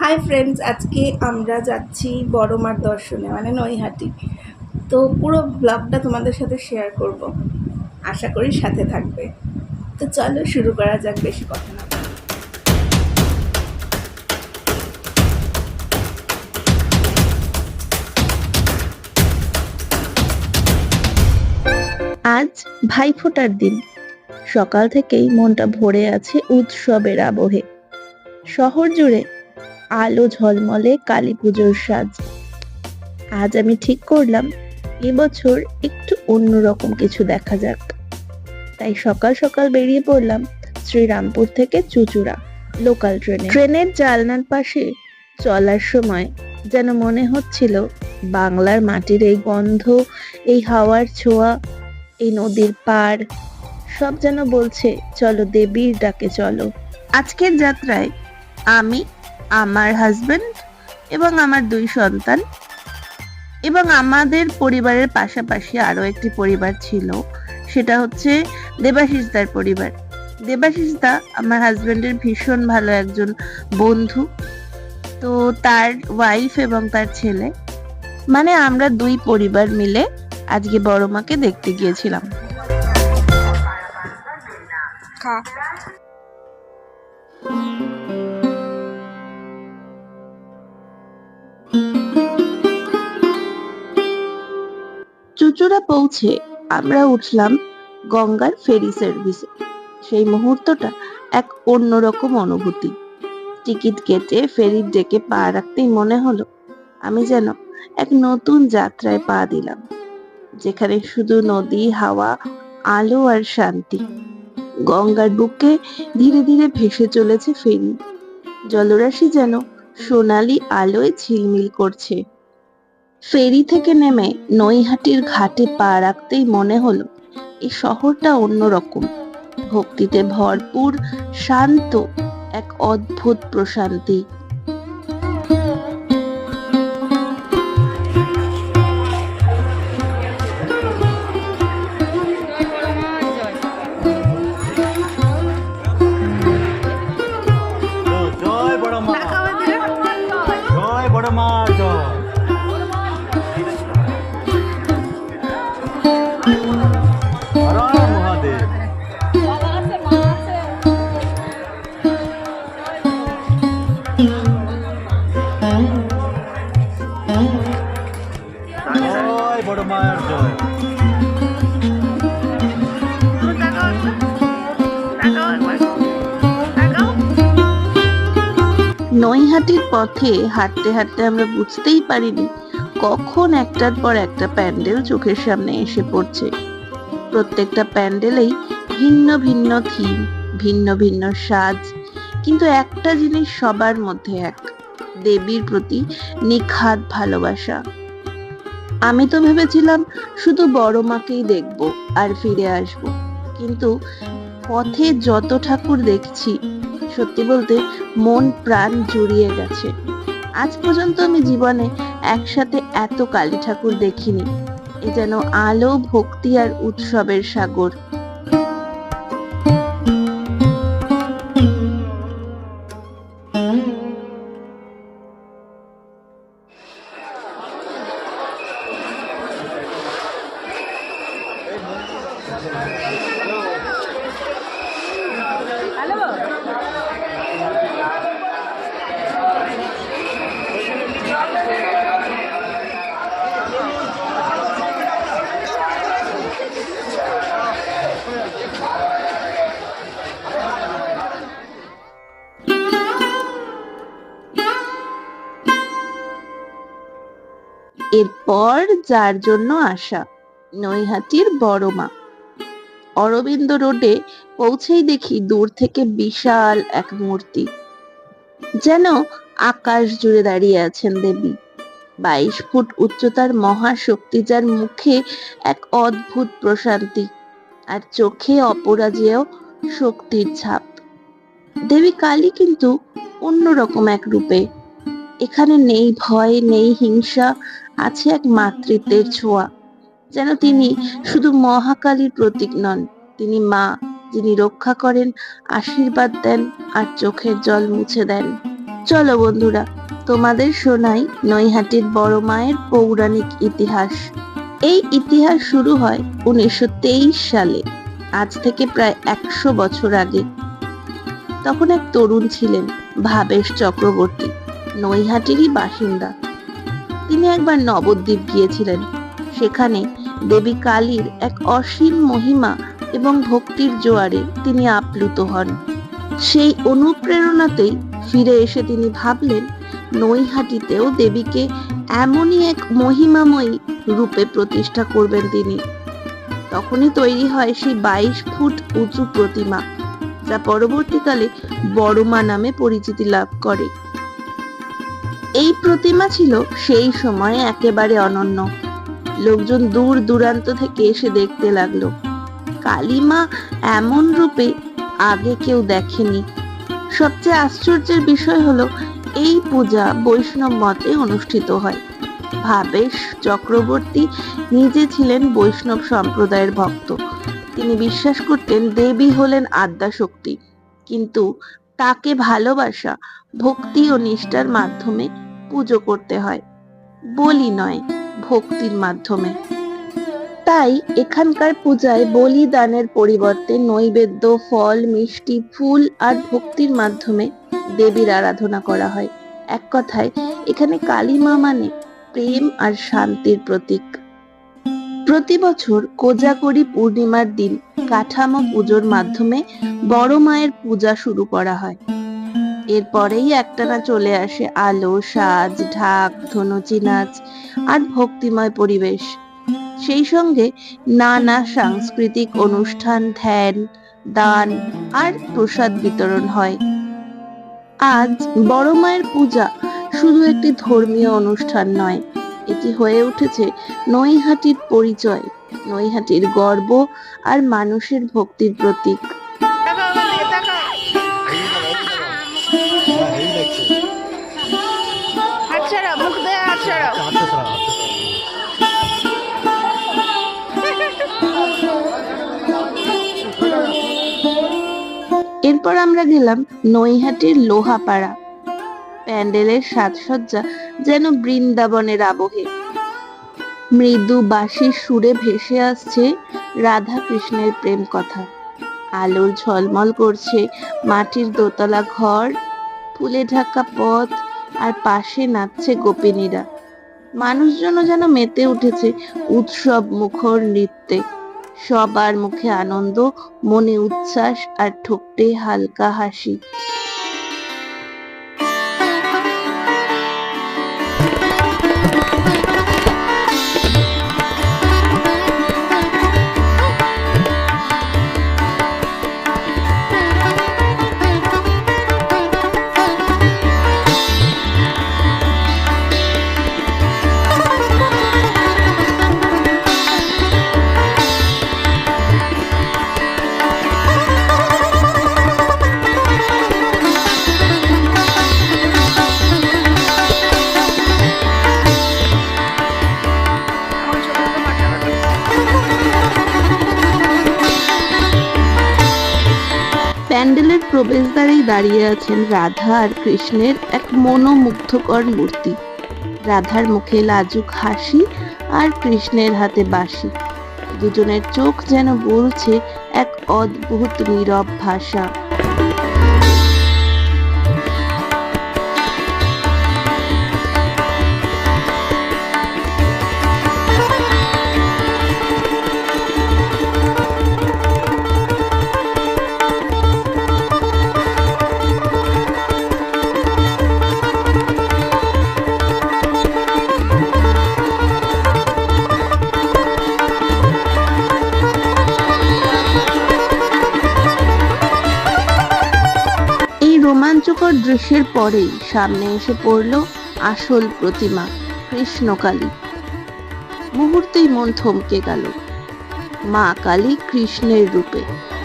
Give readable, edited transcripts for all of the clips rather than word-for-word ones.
Hi friends, আজকে আমরা যাচ্ছি বড় মার দর্শনে, মানে নৈহাটি। তো পুরো ব্লগটা তোমাদের সাথে শেয়ার করব, আশা করি সাথে থাকবে। তো চলো শুরু করা যাক, বেশি কথা না বলে। আজ ভাইফোঁটার দিন। সকাল থেকেই মনটা ভরে আছে উৎসবের আবহে। শহর জুড়ে আলো ঝলমলে কালী পুজোর সাজ। আজ আমি ঠিক করলাম এবছর একটু অন্যরকম কিছু দেখা যাক। তাই সকাল সকাল বেরিয়ে পড়লাম শ্রীরামপুর থেকে চুঁচুড়া লোকাল ট্রেনে। ট্রেনের জানলার পাশে চলার সময় যেন মনে হচ্ছিল বাংলার মাটির এই গন্ধ, এই হাওয়ার ছোঁয়া, এই নদীর পাড় সব যেন বলছে চলো দেবীর ডাকে চলো। আজকের যাত্রায় আমি, আমার হাজবেন্ড এবং আমার 2 সন্তান এবং আমাদের পরিবারের পাশাপাশি আরো একটি পরিবার ছিল, সেটা হচ্ছে দেবাশিসদার পরিবার। দেবাশিসদা আমার হাজবেন্ডের ভীষণ ভালো একজন বন্ধু, তো তার ওয়াইফ এবং তার ছেলে, মানে আমরা 2 পরিবার মিলে আজকে বড় মাকে দেখতে গিয়েছিলাম। চুঁচুড়া পৌঁছে আমরা উঠলাম গঙ্গার ফেরি সার্ভিসে। সেই মুহূর্তটা এক অন্যরকম অনুভূতি। টিকিট কেটে ফেরির ডেকে পা রাখতেই মনে হলো আমি যেন এক নতুন যাত্রায় পা দিলাম, যেখানে শুধু নদী, হাওয়া, আলো আর শান্তি। গঙ্গার বুকে ধীরে ধীরে ভেসে চলেছে ফেরি। জলরাশি যেন সোনালি আলোয় ঝিলমিল করছে। ফেরি থেকে নেমে নৈহাটির ঘাটে পা রাখতেই মনে হলো এই শহরটা অন্যরকম, ভক্তিতে ভরপুর, শান্ত, এক অদ্ভুত প্রশান্তি। জয় বড় মা, জয় বড় মা, জয় হর হর মহাদেব। জয় বড় মায়ের জয়। নৈহাটির পথে হাঁটতে হাঁটতে আমরা বুঝতেই পারিনি কখন একটার পর একটা প্যান্ডেল চোখের সামনে এসে পড়ছে। প্রত্যেকটা প্যান্ডেলেই ভিন্ন ভিন্ন থিম, ভিন্ন ভিন্ন সাজ, কিন্তু একটা জিনিস সবার মধ্যে এক, দেবীর প্রতি নিখাদ ভালোবাসা। আমি তো ভেবেছিলাম শুধু বড় মাকেই দেখব আর ফিরে আসব, কিন্তু পথে যত ঠাকুর দেখছি, সত্যি বলতে মন প্রাণ জুড়িয়ে গেছে। আজ পর্যন্ত আমি জীবনে একসাথে এত কালী ঠাকুর দেখিনি। এ যেন আলো, ভক্তি আর উৎসবের সাগর। এরপর যার জন্য আসা, নৈহাটির বড় মা। অরবিন্দ রোডে পৌঁছেই দেখি দূর থেকে বিশাল এক মূর্তি, যেন আকাশ জুড়ে দাঁড়িয়ে আছেন দেবী। 22 ফুট উচ্চতার মহাশক্তি, যার মুখে এক অদ্ভুত প্রশান্তি আর চোখে অপরাজেয় শক্তির ছাপ। দেবী কালী কিন্তু অন্যরকম এক রূপে। এখানে নেই ভয়, নেই হিংসা, আছে এক মাতৃত্বের ছোঁয়া। যেন তিনি শুধু মহাকালীর প্রতীক নন, তিনি মা, যিনি রক্ষা করেন, আশীর্বাদ দেন আর চোখের জল মুছে দেন। চলো বন্ধুরা, তোমাদের শোনাই নৈহাটির বড় মায়ের পৌরাণিক ইতিহাস। এই ইতিহাস শুরু হয় 1923 সালে, আজ থেকে প্রায় 100 বছর আগে। তখন এক তরুণ ছিলেন ভাবেশ চক্রবর্তী, নৈহাটিরই বাসিন্দা। তিনি একবার নবদ্বীপ গিয়েছিলেন। সেখানে দেবী কালীর এক অসীম মহিমা এবং ভক্তির জোয়ারে তিনি আপ্লুত হন। সেই অনুপ্রেরণাতেই ফিরে এসে তিনি ভাবলেন নৈহাটিতেও দেবীকে এমনই এক মহিমাময়ী রূপে প্রতিষ্ঠা করবেন তিনি। তখনই তৈরি হয় সেই 22 ফুট উঁচু প্রতিমা, যা পরবর্তীকালে বড়মা নামে পরিচিতি লাভ করে। এই প্রতিমা ছিল সেই সময়ে একেবারে অনন্য। লোকজন দূর দূরান্ত থেকে এসে দেখতে লাগলো। কালীমা এমন রূপে আগে কেউ দেখেনি। সবচেয়ে আশ্চর্যের বিষয় হলো এই পূজা বৈষ্ণব মতে অনুষ্ঠিত হয়। ভাবেশ চক্রবর্তী নিজে ছিলেন বৈষ্ণব সম্প্রদায়ের ভক্ত। তিনি বিশ্বাস করতেন দেবী হলেন আদ্যাশক্তি, কিন্তু তাকে ভালোবাসা, ভক্তি ও নিষ্ঠার মাধ্যমে পুজো করতে হয়, বলি নয়, ভক্তির মাধ্যমে। তাই এখানকার পূজায় বলিদানের পরিবর্তে নৈবেদ্য, ফল, মিষ্টি, ফুল আর ভক্তির মাধ্যমে দেবীর আরাধনা করা হয়। এক কথায় এখানে কালী মা মানে প্রেম আর শান্তির প্রতীক। প্রতি বছর কোজাগরী পূর্ণিমার দিন কাঠামো পুজোর মাধ্যমে বড় মায়ের পূজা শুরু করা হয়। এরপরেই একটানা চলে আসে আলো, সাজ, ঢাক, ধনুচি নাচ আর ভক্তিময় পরিবেশ। সেই সঙ্গে নানা সাংস্কৃতিক অনুষ্ঠান, ধ্যান, দান আর প্রসাদ বিতরণ হয়। আজ বড় মায়ের পূজা শুধু একটি ধর্মীয় অনুষ্ঠান নয়, এটি হয়ে উঠেছে নৈহাটির পরিচয়, নৈহাটির গর্ব আর মানুষের ভক্তির প্রতীক। এরপর আমরা গেলাম নৈহাটির লোহাপাড়া। প্যান্ডেলের সাজসজ্জা যেন বৃন্দাবনের আবহে। মৃদু বাঁশির সুরে ভেসে আসছে রাধা কৃষ্ণের প্রেম কথা। আলোর ঝলমল করছে মাটির দোতলা ঘর, ফুলে ঢাকা পথ আর পাশে নাচছে গোপিনীরা। মানুষজনও যেন মেতে উঠেছে উৎসব মুখর নৃত্যে। সবার মুখে আনন্দ, মনে উচ্ছ্বাস আর ঠোঁটে হালকা হাসি। প্যান্ডেলের প্রবেশদ্বারেই দাঁড়িয়ে আছেন রাধা আর কৃষ্ণের এক মনোমুগ্ধকর মূর্তি। রাধার মুখে লাজুক হাসি আর কৃষ্ণের হাতে বাঁশি। দুজনের চোখ যেন বলছে এক অদ্ভুত নীরব ভাষা। রোমাঞ্চকর দৃশ্যের পরেই সামনে এসে পড়ল আসল প্রতিমা, কৃষ্ণকালী। মুহূর্তেই মন থমকে গেল। মা কালী কৃষ্ণের রূপে,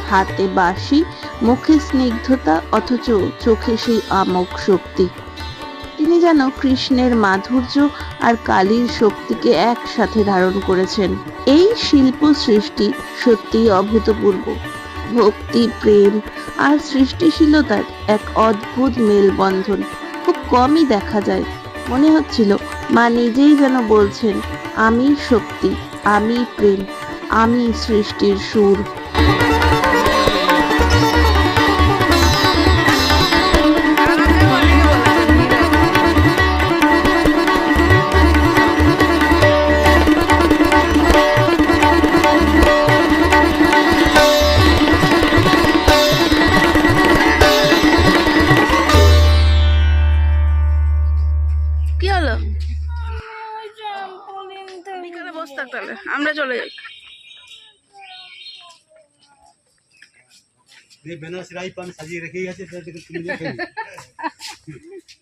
হাতে বাঁশি, মুখে স্নিগ্ধতা, অথচ চোখে সেই আমোঘ শক্তি। তিনি যেন কৃষ্ণের মাধুর্য আর কালীর শক্তিকে একসাথে ধারণ করেছেন। এই শিল্প সৃষ্টি সত্যিই অভূতপূর্ব। ভক্তি, প্রেম আর সৃষ্টিশীলতার এক অদ্ভুত মেলবন্ধন। খুব খুব কমই দেখা যায়। মনে হচ্ছিল মা নিজেই যেন বলছেন, আমি শক্তি, আমি প্রেম, আমি সৃষ্টির সুর। কি হলো? বিকালে বসে থাক, তাহলে আমরা চলে যাই। ये बैनर सिलाई पान सजी रखी है तो तुम देखे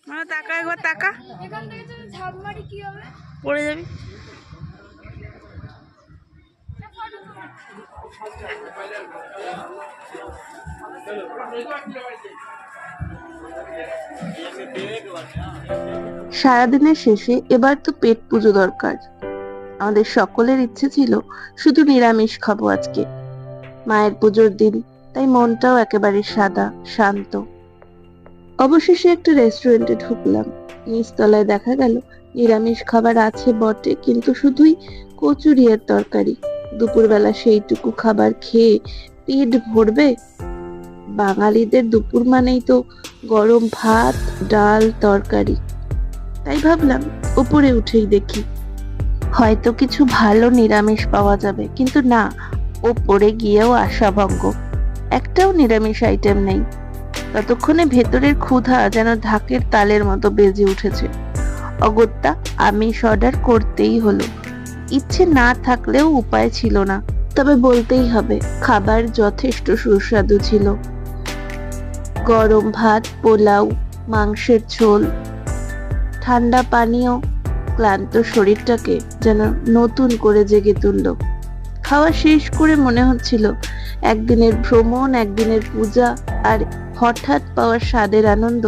মানে টাকা একবার টাকা এখান থেকে যদি ঝাঁপ মারি কি হবে? পড়ে যাবি। সারাদিনের শেষে এবার তো পেট পুজো দরকার। আমাদের সকলের ইচ্ছে ছিল শুধু নিরামিষ খাবো আজকে, মায়ের পুজোর দিন, তাই মনটাও একেবারে সাদা শান্ত। অবশেষে একটা রেস্টুরেন্টে ঢুকলাম। নিচতলায় দেখা গেল নিরামিষ খাবার আছে বটে, কিন্তু শুধুই কচুরি আর তরকারি। দুপুরবেলা সেইটুকু খাবার খেয়ে পেট ভরবে? বাঙালিদের দুপুর মানেই তো গরম ভাত, ডাল, তরকারি। তাই ভাবলাম উপরে উঠেই দেখি, হয়তো কিছু ভালো নিরামিষ পাওয়া যাবে, কিন্তু না, ওপরে গিয়েও আশাভঙ্গ। একটাও নিরামিষ আইটেম নেই। ততক্ষণে ভেতরের ক্ষুধা যেন ঢাকের তালের মতো বেজে উঠেছে। অগত্যা আমিষ অর্ডার করতেই হলো। ইচ্ছে না থাকলেও উপায় ছিল না। তবে বলতেই হবে, খাবার যথেষ্ট সুস্বাদু ছিল। গরম ভাত, পোলাও, মাংসের ঝোল, ঠান্ডা পানীয় ক্লান্ত শরীরটাকে যেন নতুন করে জেগে তুলল। খাওয়া শেষ করে মনে হচ্ছিল একদিনের ভ্রমণ, একদিনের পূজা আর হঠাৎ পাওয়া স্বাদের আনন্দ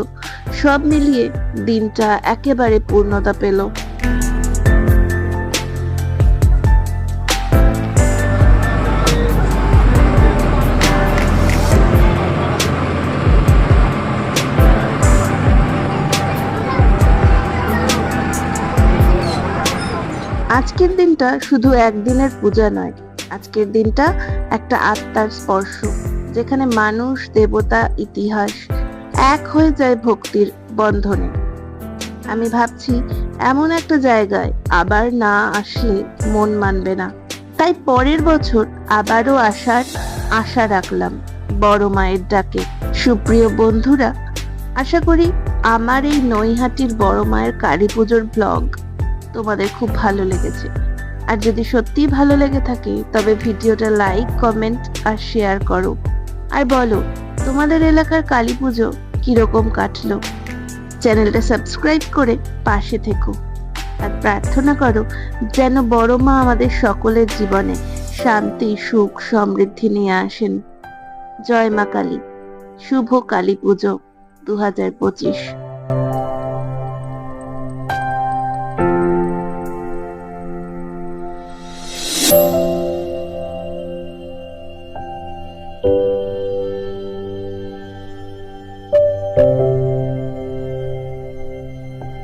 সব মিলিয়ে দিনটা একেবারে পূর্ণতা পেল। আজকের দিনটা শুধু একদিনের পূজা নয়, আজকের দিনটা একটা আত্মার স্পর্শ, যেখানে মানুষ, দেবতা, ইতিহাস এক হয়ে যায় ভক্তির বন্ধনে। আমি ভাবছি এমন একটা জায়গায় আবার না আসলে মন মানবে না। তাই পরের বছর আবারও আসার আশা রাখলাম বড় মায়ের ডাকে। সুপ্রিয় বন্ধুরা, আশা করি আমার এই নৈহাটির বড় মায়ের কালী পুজোর ব্লগ তোমাদের খুব ভালো লেগেছে। আর যদি সত্যিই ভালো লেগে থাকে তবে ভিডিওটা লাইক, কমেন্ট আর শেয়ার করো। আর বলো তোমাদের এলাকার কালী পুজো কিরকম কাটলো। চ্যানেলটা সাবস্ক্রাইব করে পাশে থেকো। আর প্রার্থনা করো যেন বড় মা আমাদের সকলের জীবনে শান্তি, সুখ, সমৃদ্ধি নিয়ে আসেন। জয় মা কালী। শুভ কালী পুজো 2025।